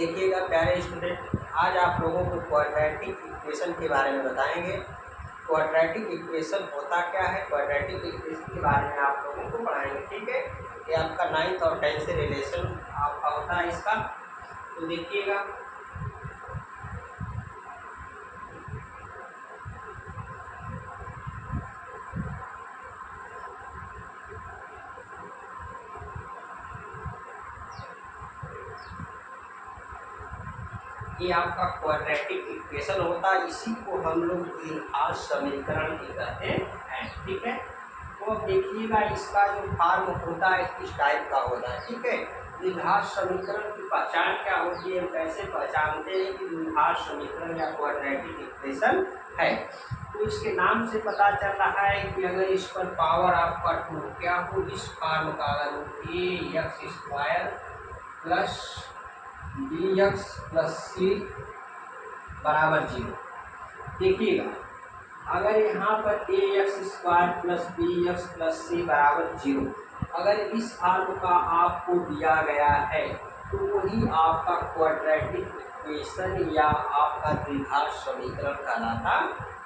देखिएगा प्यारे स्टूडेंट, आज आप लोगों को क्वाड्रेटिक इक्वेशन के बारे में बताएंगे। क्वाड्रेटिक इक्वेशन होता क्या है, क्वाड्रेटिक इक्वेशन के बारे में आप लोगों को पढ़ाएंगे। ठीक है, ये आपका 9th और 10th से रिलेशन आपका होता है इसका। तो देखिएगा, ये आपका क्वाड्रेटिक इक्वेशन होता है, इसी को हम लोग द्विघात समीकरण भी कहते हैं। ठीक है, तो अब देखिएगा इसका जो फॉर्म होता है किस टाइप का होता है। ठीक है, द्विघात समीकरण की पहचान क्या होती है, हम कैसे पहचानते हैं कि द्विघात समीकरण या क्वाड्रेटिक इक्वेशन है। तो इसके नाम से पता चल रहा है कि अगर इस पर पावर आपका 2 क्या हो, इस फॉर्म का अगर ax² plus bx plus c बराबर 0। देखिएगा, अगर यहाँ पर ax² plus bx plus c बराबर 0 अगर इस फॉर्म का आपको दिया गया है तो वही आपका क्वाड्रेटिक इक्वेशन या आपका द्विघात समीकरण कहलाता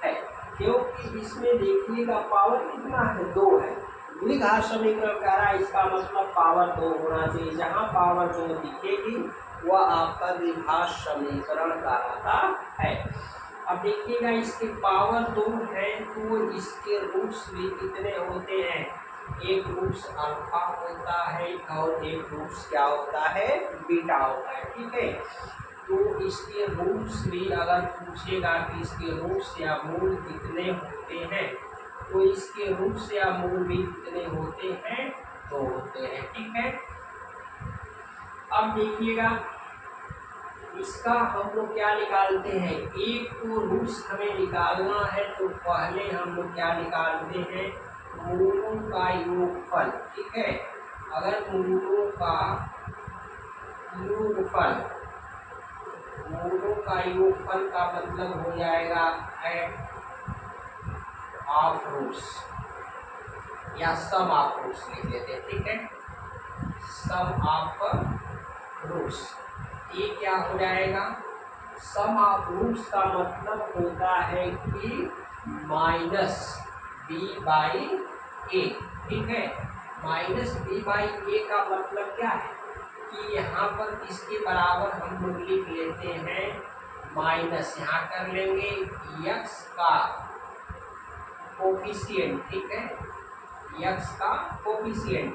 है। क्योंकि इसमें देखिएगा पावर कितना है, 2 है। द्विघात समीकरण कह रहा है, इसका मतलब पावर 2 होना चाहिए। जहाँ पावर 2 दिखेगी वह आपका द्विघात समीकरण कहलाता है। अब देखिएगा, इसके पावर 2 है तो इसके रूट्स भी कितने होते हैं, एक रूट्स अल्फा होता है और एक रूट्स क्या होता है, बीटा होता है। ठीक है, तो इसके रूट्स भी अगर पूछेगा कि इसके रूट्स या मूल कितने होते हैं, तो इसके रूट्स या मूल भी कितने होते हैं, 2 होते हैं। ठीक है, अब देखिएगा इसका हम लोग क्या निकालते हैं, एक तो रूट्स हमें निकालना है तो पहले हम लोग क्या निकालते हैं, मूलों का योगफल। ठीक है, अगर मूलों का योगफल का मतलब हो जाएगा ऑफ रूट्स या सम ऑफ रूट्स लिख देते हैं। ठीक है, सम ऑफ रूट्स, ये क्या हो जाएगा, सम ऑफ रूट्स का मतलब होता है कि माइनस b/a। ठीक है, माइनस b/a का मतलब क्या है कि यहाँ पर इसके बराबर हम लोग लिख लेते हैं माइनस, यहाँ कर लेंगे x का कोफिशिएंट। ठीक है, x का कोफिशिएंट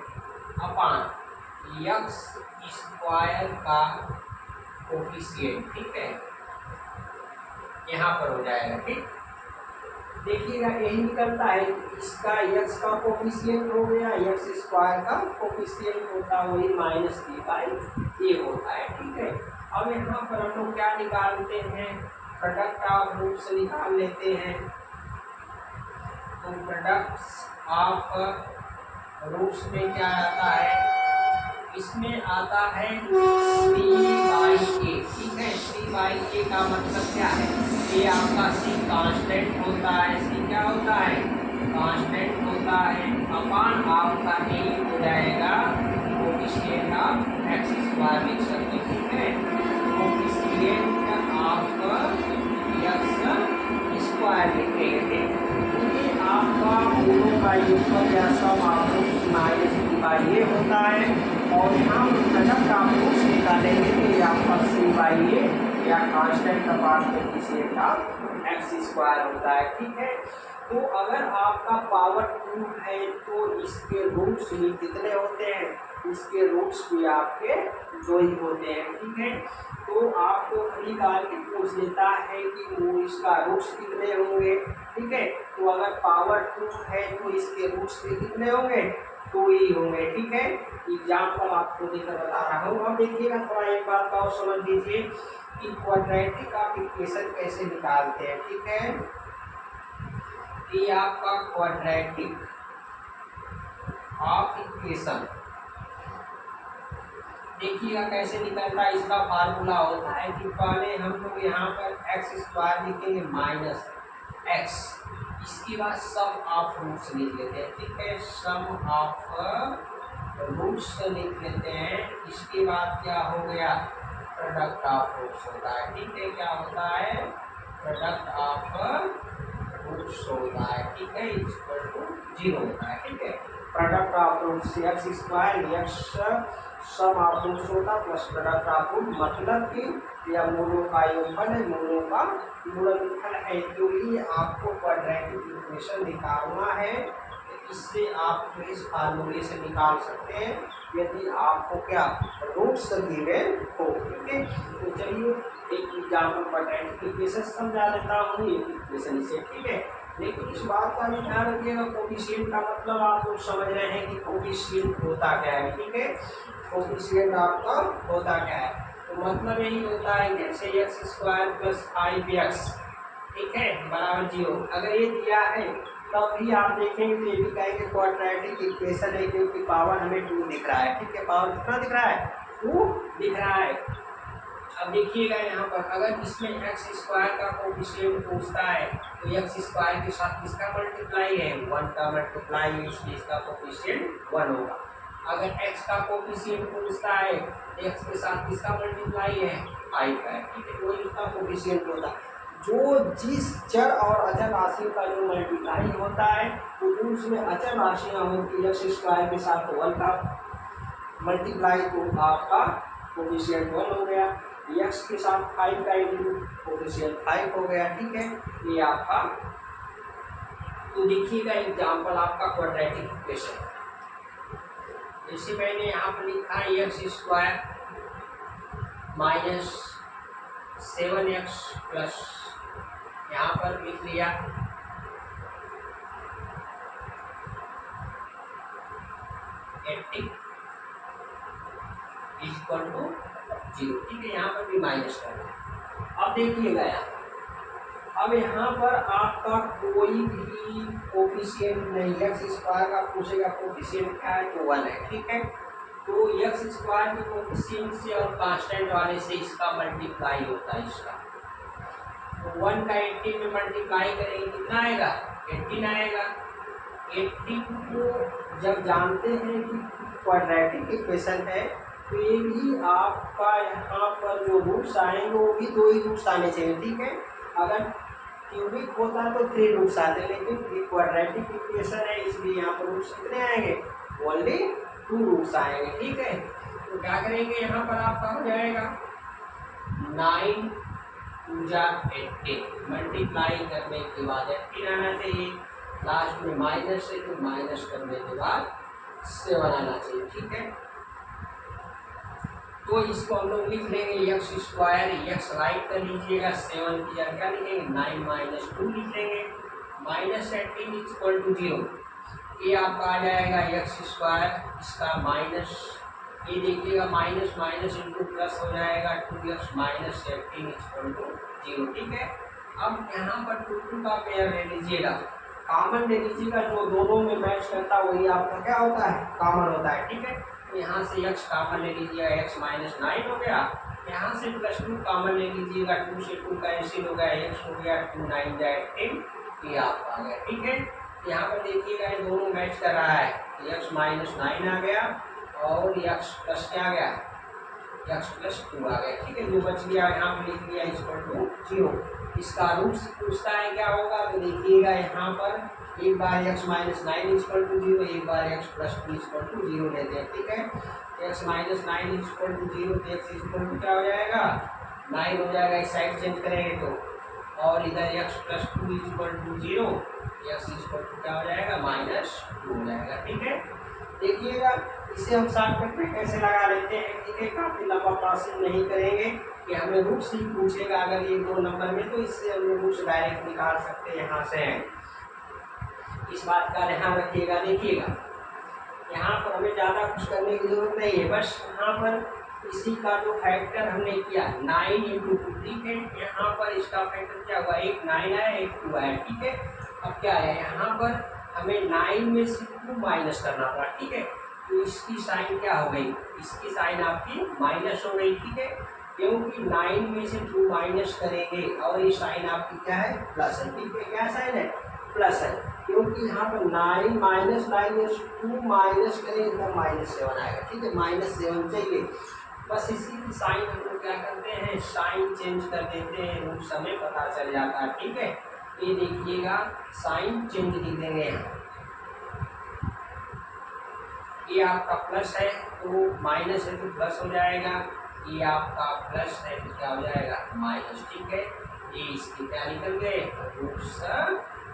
अपान x² का कोफिशिएंट। ठीक है, यहाँ पर हो जाएगा। ठीक, देखिएगा यही निकलता है, इसका x का कोफिशिएंट हो गया, x² का कोफिशिएंट होता है वही माइनस b/a होता है। ठीक है, अब यहाँ पर हम लोग क्या निकालते हैं, प्रोडक्ट ऑफ रूट्स निकाल लेते हैं। तो प्रोडक्ट ऑफ रूट्स में क्या आता है, इसमें आता है c/a। ठीक है, c/a का मतलब क्या है, ये आपका c कांस्टेंट होता है, c क्या होता है, कांस्टेंट होता है, अपान आपका a हो जाएगा कोफिशिएंट ऑफ x² लिख सकते हैं। ठीक है, कोफिशिएंट ऑफ x² लिखेंगे। ये आपका मूलों का योगफल या सम ऑफ रूट्स माइनस b/a होता है, और यहाँ प्रोडक्ट ऑफ रूट्स निकालेंगे तो ये आपका c/a या constant upon coefficient of x² होता है। ठीक है, तो अगर आपका पावर 2 है तो इसके रूट्स भी कितने होते हैं, इसके रूट्स भी आपके 2 ही होते हैं। ठीक है, तो आपको खाली डाल के पूछ लेता है कि वो इसका रूट्स कितने होंगे। ठीक है, तो अगर पावर 2 है तो इसके रूट्स भी कितने होंगे, 2 ही होंगे। ठीक है, एग्जाम्पल आपको देकर बता रहा हूँ। अब देखिएगा, थोड़ा एक बात का और समझ लीजिए कि क्वाड्रेटिक ऑफ इक्वेशन कैसे निकालते हैं। ठीक है, ये आपका क्वाड्रेटिक ऑफ इक्वेशन देखिएगा कैसे निकलता है। इसका फार्मूला होता है कि पहले हम लोग यहाँ पर x² लिखेंगे माइनस x, इसके बाद सम ऑफ रूट्स लिख लेते हैं। ठीक है, सम ऑफ रूट्स लिख लेते हैं। इसके बाद क्या हो गया, प्रोडक्ट ऑफ रूट्स होता है। ठीक है, क्या होता है, प्रोडक्ट ऑफ रूट्स होता है। ठीक है, इक्वल टू 0 होता है। ठीक है, product of roots x square x sum of roots होता प्लस प्रोडक्ट ऑफ रूट, मतलब कि यह मूलों का योगफल है, मूलों का गुणनफल है। क्योंकि आपको क्वाड्रेटिक इक्वेशन निकालना है, इससे आप जो इस फार्मूले से निकाल सकते हैं यदि आपको क्या रूट्स गिवन हो। ठीक है, तो चलिए एक एग्जाम्पल क्वाड्रेटिक इक्वेशन समझा देता हूँ, एक इक्वेशन से। ठीक है, लेकिन इस बात का भी ध्यान रखिएगा, कोफिशिएंट का मतलब आप लोग समझ रहे हैं कि कोफिशिएंट होता क्या है। ठीक है, कोफिशिएंट आपका होता क्या है, तो मतलब यही होता है जैसे एक्स स्क्वायर प्लस 5x, ठीक है, बराबर 0। अगर ये दिया है तब भी आप देखेंगे तो ये भी कहेंगे क्वाड्रेटिक इक्वेशन है, क्योंकि पावर हमें 2 दिख रहा है। ठीक है, पावर कितना दिख रहा है, 2 दिख रहा है। अब देखिएगा यहाँ पर अगर इसमें एक्स स्क्वायर का कोफिशिएंट पूछता है तो एक्स स्क्वायर के साथ किसका मल्टीप्लाई है, 1 का मल्टीप्लाई है, इसलिए इसका कोफिशिएंट 1 होगा। अगर x का कोफिशिएंट पूछता है तो x के साथ किसका मल्टीप्लाई है, 5 का है। ठीक है, वही उसका कोफिशिएंट होता है। जो जिस चर और अचर राशि का जो मल्टीप्लाई होता है तो जो उसमें अचर राशियाँ होती है एक्स स्क्वायर के साथ 1 का मल्टीप्लाई, तो आपका कोफिशिएंट 1 हो गया। एक्स के साथ 5 का इंटू कोफिशिएंट 5 हो गया। ठीक है, ये आपका, तो देखिएगा एग्जाम्पल आपका क्वाड्रेटिक इक्वेशन, जैसे मैंने यहाँ पर लिखा है x square minus 7x plus, यहाँ पर लिख लिया 80 इक्वल टू 0। ठीक है, यहाँ पर भी माइनस कर दिया। अब देखिएगा यहाँ, अब यहाँ पर आपका कोई भी कोफिशिएंट नहीं, एक्स स्क्वायर का पूछेगा कोफिशिएंट क्या है, तो 1 है। ठीक है, तो एक्स स्क्वायर के कोफिशिएंट से और कांस्टेंट वाले से इसका मल्टीप्लाई होता है इसका, तो 1 का 80 में मल्टीप्लाई करेंगे कितना आएगा, 18 आएगा। 80 को जब जानते हैं कि क्वाड्रेटिक इक्वेशन है तो ये भी आपका यहाँ पर जो रूट्स आएंगे वो भी 2 ही रूट्स आने चाहिए। ठीक है, अगर क्यूबिक होता तो 3 रूट्स आते, लेकिन ये क्वाड्रेटिक इक्वेशन है इसलिए यहाँ पर रूट्स कितने आएंगे, ओनली 2 रूट्स आएंगे। ठीक है, तो क्या करेंगे यहाँ पर आपका हो जाएगा 9 2 जा 18, मल्टीप्लाई करने के बाद 18 आना चाहिए, लास्ट में माइनस है तो माइनस करने के बाद 7 आना चाहिए। ठीक है, तो इसको हम लोग लिख लेंगे एक्स स्क्वायर, एक्स राइट कर लीजिएगा, 7 की जगह क्या लिखेंगे 9 माइनस 2 लिख लेंगे, माइनस 18 इक्वल टू 0। ये आपका आ जाएगा एक्स स्क्वायर, इसका माइनस, ये देखिएगा माइनस माइनस इंटू प्लस हो जाएगा 2x माइनस 18 इक्वल टू 0। ठीक है, अब यहाँ पर 2 का पेयर ले लीजिएगा, कॉमन ले लीजिएगा, जो दोनों में मैच करता है वही आपका क्या होता है, कॉमन होता है। ठीक है, तो यहाँ से x कॉमन ले लीजिएगा, x माइनस 9 हो गया, यहाँ से प्लस 2 कॉमन ले लीजिएगा, 2 से 2 कैंसिल हो गया, x हो गया 2 9 जा 18, ये आपका आ गया। ठीक है, यहाँ पर देखिएगा ये दोनों मैच कर रहा है, x माइनस 9 आ गया और x प्लस क्या आ गया, x प्लस 2 आ गया। ठीक है, जो बच गया यहाँ पर लिख दिया इक्वल टू 0। इसका रूट्स पूछता है क्या होगा, तो देखिएगा यहाँ पर एक बार x माइनस 9 इक्वल टू 0, एक बार x प्लस 2 इक्वल टू 0 लेते हैं। ठीक है, x माइनस 9 इक्वल टू 0 तो x इक्वल टू क्या हो जाएगा 9 हो जाएगा, इस साइड चेंज करेंगे तो, और इधर x plus 2 equal to 0, x equal to क्या हो जाएगा माइनस 2 हो जाएगा। ठीक है, देखिएगा इसे हम शॉर्टकट में कैसे लगा लेते हैं। ठीक है, काफ़ी लंबा प्रोसेस नहीं करेंगे कि हमें रूट्स ही पूछेगा, अगर ये 2 नंबर में तो इससे हम रूट्स डायरेक्ट निकाल सकते हैं यहाँ से, इस बात का ध्यान रखिएगा। देखिएगा यहाँ पर हमें ज़्यादा कुछ करने की जरूरत नहीं है, बस यहाँ पर इसी का जो फैक्टर हमने किया 9 इंटू 2। ठीक है, यहाँ पर इसका फैक्टर क्या हुआ, एक 9 आया एक 2 आया। ठीक है, अब क्या है यहाँ पर हमें 9 में से 2 माइनस करना पड़ा। ठीक है, तो इसकी साइन क्या हो गई, इसकी साइन आपकी माइनस हो गई। ठीक है, क्योंकि 9 में से 2 माइनस करेंगे और ये साइन आपकी क्या है प्लस है। ठीक है, क्या साइन है, प्लस है, क्योंकि यहाँ पर 9 माइनस 9 में 2 माइनस करेंगे तब -7 आएगा। ठीक है, -7 चाहिए, बस इसी की साइन हम लोग क्या करते हैं, साइन चेंज कर देते हैं, रूट्स हमें पता चल जाता है। ठीक है, ये देखिएगा साइन चेंज लिख देंगे यहाँ। ये आपका प्लस है तो माइनस है तो प्लस हो जाएगा, ये आपका प्लस है तो क्या हो जाएगा माइनस। ठीक है, ये इसके क्या निकल गए, रूट्स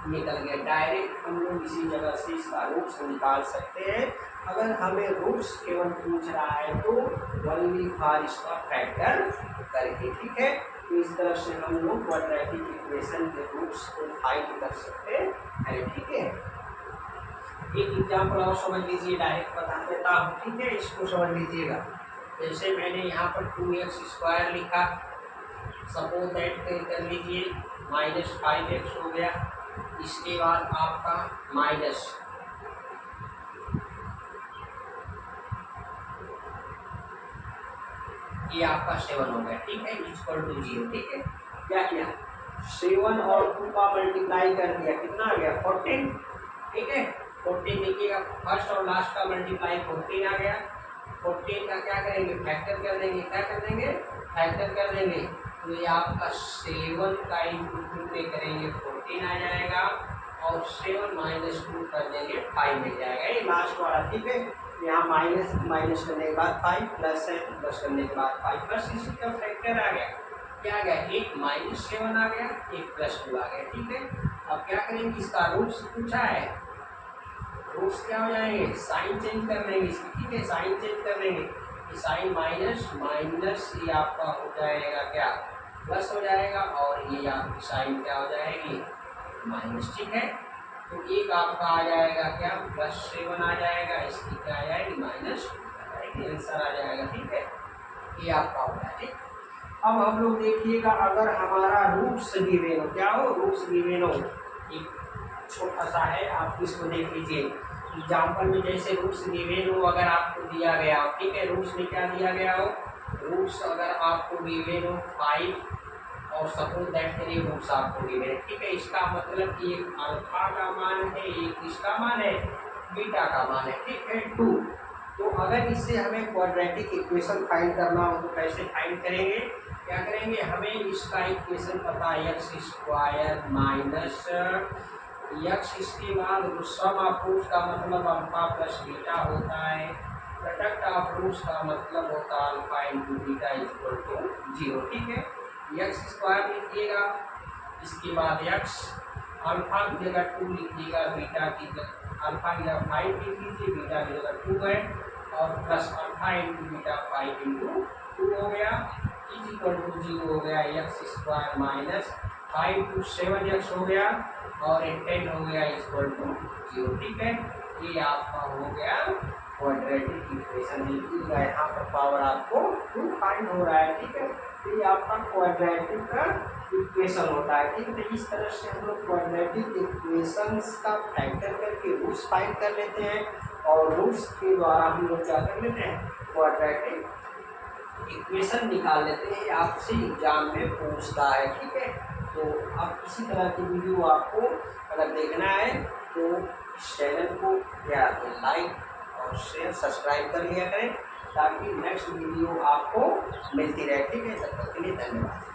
निकल गए। डायरेक्ट हम लोग इसी जगह से इसका रूट्स निकाल सकते हैं। अगर हमें रूट्स केवल पूछ रहा है तो ओनली फॉर इसका फैक्टर करके। ठीक है, तो इस तरह से हम लोग क्वाड्रेटिक इक्वेशन के रूट्स को फाइंड कर सकते हैं। ठीक है, एक एग्जाम्पल और समझ लीजिए, डायरेक्ट बता देता हूँ। ठीक है, इसको समझ लीजिएगा। जैसे मैंने यहाँ पर 2x² लिखा, सपोज दैट कर लीजिए -5x हो गया। इसके बाद आपका माइनस ये आपका 7 हो गया। ठीक है, इक्वल टू 0। ठीक है, क्या किया, 7 और 2 का मल्टीप्लाई कर दिया, कितना आ गया 14। ठीक है, 14 देखिएगा, फर्स्ट और लास्ट का मल्टीप्लाई 14 आ गया। 14 का क्या करेंगे, फैक्टर कर देंगे। क्या कर देंगे, फैक्टर कर देंगे। तो ये आपका 7 का इंटू 2 पे करेंगे 14 आ जाएगा, और 7 माइनस 2 कर देंगे 5 मिल जाएगा, ये लास्ट वाला। ठीक है, यहाँ माइनस माइनस करने के बाद 5 प्लस है, प्लस करने के बाद 5 प्लस इसी का फैक्टर आ गया। क्या आ गया, एक -7 आ गया, एक +2 आ गया। ठीक है, अब क्या करेंगे, इसका रूट्स पूछा है, रूट्स क्या हो जाएंगे, साइन चेंज कर लेंगे इसकी। ठीक है, साइन चेंज कर लेंगे, साइन माइनस माइनस ये आपका हो जाएगा क्या प्लस हो जाएगा, और ये आपकी साइन क्या हो जाएगी माइनस। ठीक है, तो एक आपका आ जाएगा क्या +7 आ जाएगा, इसकी क्या आ जाएगी माइनस आंसर आ जाएगा। ठीक है, ये आपका हो गया। ठीक, अब हम लोग देखिएगा, अगर हमारा रूट्स गिवन हो, क्या हो, रूट्स गिवन हो, एक छोटा सा है, आप इसको देख लीजिए एग्जाम्पल में। जैसे रूट्स गिवन हो, अगर आपको दिया गया हो, ठीक है, रूट्स में क्या दिया गया हो, रूट्स अगर आपको गिवन हो 5 और सपोज दैट मेरे रूट्स आपको गिवन है। ठीक है, इसका मतलब कि एक अल्फा का मान है, एक इसका मान है, बीटा का मान है। ठीक है, 2। तो अगर इससे हमें क्वाड्रेटिक इक्वेशन फाइंड करना हो तो कैसे फाइंड करेंगे, क्या करेंगे, हमें इसका इक्वेशन पता है x² माइनस x, इसके बाद सम ऑफ रूट्स का मतलब अल्फा प्लस बीटा होता है, प्रोडक्ट ऑफ रूट्स का मतलब होता है alpha into beta equal to 0। ठीक है, x² लिखिएगा, इसके बाद x, अल्फा की जगह 2 लिखिएगा, बीटा की जगह अल्फा की जगह 5 लिख लीजिए, बीटा की जगह 2 है, और plus alpha into beta 5 into 2 हो गया, इज इक्वल टू 0 हो गया। x² माइनस 5 to 7x हो गया, और 10 हो गया इक्वल टू 0। ठीक है, ये आपका हो गया क्वाड्रेटिक इक्वेशन। देखिएगा यहाँ पर पावर आपको 2 फाइंड हो रहा है। ठीक है, तो ये आपका क्वाड्रेटिक का इक्वेशन होता है। ठीक है, तो इस तरह से हम लोग क्वाड्रेटिक इक्वेशंस का फैक्टर करके रूट्स फाइंड कर लेते हैं, और रूट्स के द्वारा हम लोग क्या कर लेते हैं, क्वाड्रेटिक इक्वेशन निकाल लेते हैं। आपसे एग्जाम में पूछता है। ठीक है, तो अब इसी तरह की वीडियो आपको अगर देखना है तो इस चैनल को या तो लाइक और शेयर सब्सक्राइब कर लिया करें, ताकि नेक्स्ट वीडियो आपको मिलती रहे। ठीक है, तब तक के लिए धन्यवाद।